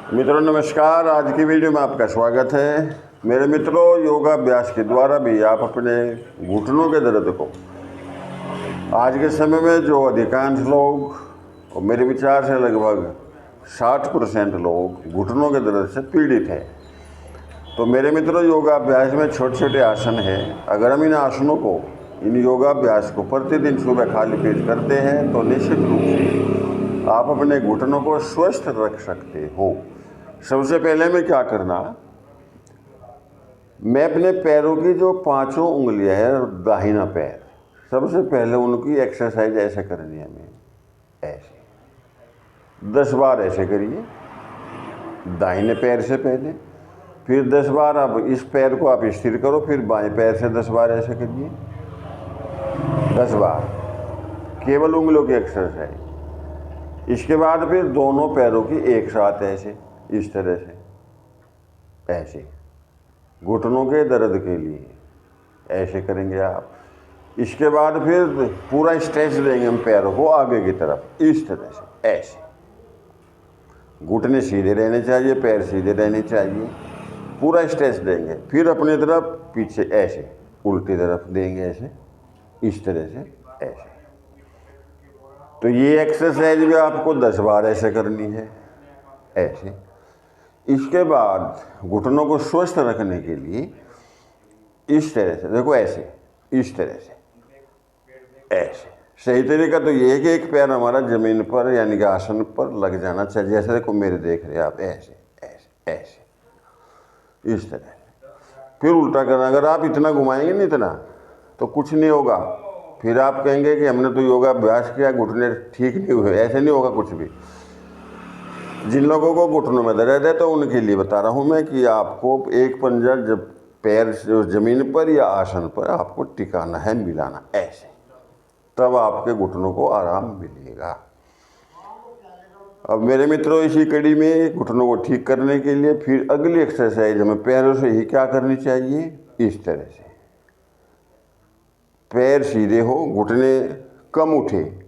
मित्रों नमस्कार। आज की वीडियो में आपका स्वागत है। मेरे मित्रों, योगाभ्यास के द्वारा भी आप अपने घुटनों के दर्द को, आज के समय में जो अधिकांश लोग और मेरे विचार से लगभग 60% लोग घुटनों के दर्द से पीड़ित हैं। तो मेरे मित्रों, योगाभ्यास में छोटे छोटे आसन हैं। अगर हम इन आसनों को, इन योगाभ्यास को प्रतिदिन सुबह खाली पेट करते हैं तो निश्चित रूप से आप अपने घुटनों को स्वस्थ रख सकते हो। सबसे पहले में क्या करना, मैं अपने पैरों की जो 5 उंगलियां हैं, दाहिना पैर, सबसे पहले उनकी एक्सरसाइज ऐसे करनी है। हमें ऐसे 10 बार ऐसे करिए दाहिने पैर से पहले, फिर 10 बार आप इस पैर को आप स्थिर करो, फिर बाएं पैर से 10 बार ऐसे करिए। 10 बार केवल उंगलियों की एक्सरसाइज। इसके बाद फिर दोनों पैरों की एक साथ ऐसे, इस तरह से ऐसे, घुटनों के दर्द के लिए ऐसे करेंगे आप। इसके बाद फिर पूरा स्ट्रेच देंगे हम पैरों को आगे की तरफ, इस तरह से ऐसे। घुटने सीधे रहने चाहिए, पैर सीधे रहने चाहिए, पूरा स्ट्रेच देंगे। फिर अपनी तरफ पीछे ऐसे, उल्टी तरफ देंगे ऐसे, इस तरह से ऐसे। तो ये एक्सरसाइज भी आपको 10 बार ऐसे करनी है, ऐसे। इसके बाद घुटनों को स्वस्थ रखने के लिए इस तरह से, देखो ऐसे, इस तरह से ऐसे। सही तरीका तो ये है कि एक पैर हमारा जमीन पर यानी कि आसन पर लग जाना चाहिए। जैसे देखो मेरे देख रहे हैं आप, ऐसे ऐसे ऐसे, इस तरह। फिर उल्टा करना। अगर आप इतना घुमाएंगे नहीं इतना तो कुछ नहीं होगा। फिर आप कहेंगे कि हमने तो योगाभ्यास किया, घुटने ठीक नहीं हुए। ऐसे नहीं होगा कुछ भी। जिन लोगों को घुटनों में दर्द है तो उनके लिए बता रहा हूँ मैं कि आपको एक पंजा जब पैर जमीन पर या आसन पर आपको टिकाना है, मिलाना ऐसे, तब आपके घुटनों को आराम मिलेगा। अब मेरे मित्रों, इसी कड़ी में घुटनों को ठीक करने के लिए फिर अगली एक्सरसाइज हमें पैरों से ही क्या करनी चाहिए, इस तरह से। पैर सीधे हो, घुटने कम उठे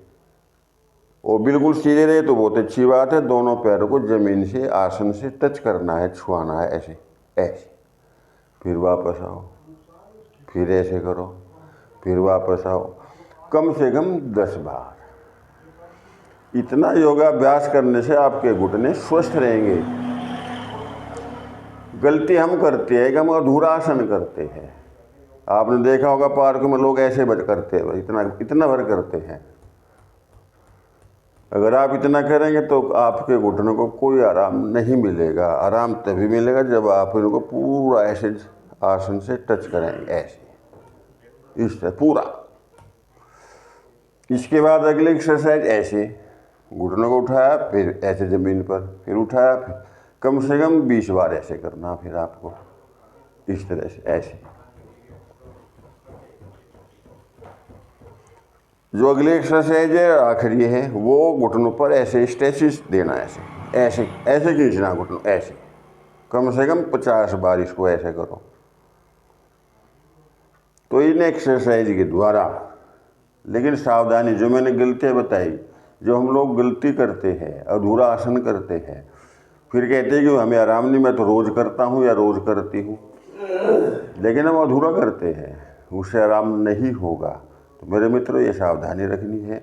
और बिल्कुल सीधे रहे तो बहुत अच्छी बात है। दोनों पैरों को जमीन से, आसन से टच करना है, छुआना है, ऐसे ऐसे। फिर वापस आओ, फिर ऐसे करो, फिर वापस आओ, कम से कम 10 बार। इतना योगाभ्यास करने से आपके घुटने स्वस्थ रहेंगे। गलती हम करते हैं कि हम अधूरा आसन करते हैं। आपने देखा होगा पार्क में लोग ऐसे करते हैं, इतना भर करते हैं। अगर आप इतना करेंगे तो आपके घुटनों को कोई आराम नहीं मिलेगा। आराम तभी मिलेगा जब आप इनको पूरा ऐसे आसन से टच करेंगे, ऐसे, इस तरह पूरा। इसके बाद अगली एक्सरसाइज ऐसे, घुटनों को उठाया, फिर ऐसे ज़मीन पर, फिर उठाया, फिर कम से कम 20 बार ऐसे करना। फिर आपको इस तरह से ऐसे। जो अगली एक्सरसाइज है आखिरी है, वो घुटनों पर ऐसे स्ट्रेचेस देना, ऐसे ऐसे ऐसे खींचना घुटनों, ऐसे। कम से कम 50 बार इसको ऐसे करो। तो इन एक्सरसाइज के द्वारा, लेकिन सावधानी, जो मैंने गलतियाँ बताई, जो हम लोग गलती करते हैं, अधूरा आसन करते हैं, फिर कहते हैं कि हमें आराम नहीं, मैं तो रोज़ करता हूँ या रोज़ करती हूँ, लेकिन हम अधूरा करते हैं, उससे आराम नहीं होगा। तो मेरे मित्रों, ये सावधानी रखनी है।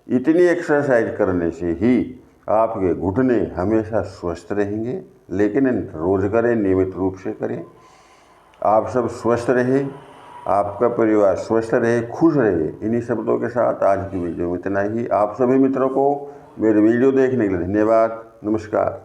इतनी एक्सरसाइज करने से ही आपके घुटने हमेशा स्वस्थ रहेंगे। लेकिन रोज़ करें, नियमित रूप से करें। आप सब स्वस्थ रहें, आपका परिवार स्वस्थ रहे, खुश रहे। इन्हीं शब्दों के साथ आज की वीडियो में इतना ही। आप सभी मित्रों को मेरे वीडियो देखने के लिए धन्यवाद। नमस्कार।